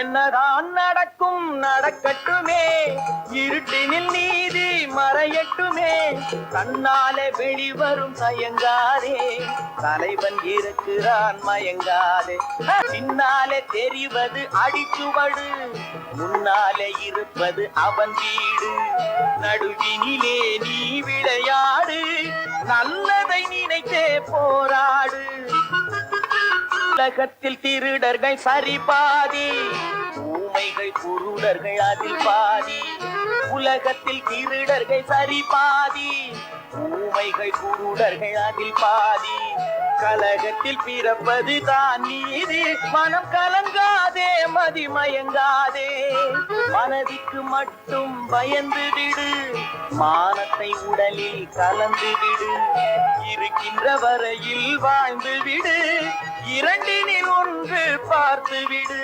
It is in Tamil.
என்னதான் நடக்கும் நடக்கட்டுமே, இருட்டினில் நீதி மறையட்டுமே, தன்னாலே வெளிவரும் தயங்காதே, தலைவன் இருக்கிறான் மயங்காதே. பின்னாலே தெரிவது அடிச்சுவடு, முன்னாலே இருப்பது அவன் வீடு. நடுவினிலே நீ விளையாடு, நல்லதை நினைத்தே போராடு. உலகத்தில் திருடர்கள் சரி பாதி, ஊமைகள் குருடர்கள் அதில் பாதி. உலகத்தில் திருடர்கள் சரி பாதி, ஊமைகள் குருடர்கள் அதில் பாதி. கலகத்தில் பிறப்பது தான் நீதி, மனம் கலங்காதே மதிமயங்காதே. மனதிற்கு மட்டும் பயந்து விடு, மானத்தை உடலில் கலந்து விடு. இருக்கின்ற வரையில் வாழ்ந்து விடு, இரண்டினில் ஒன்று பார்த்து விடு.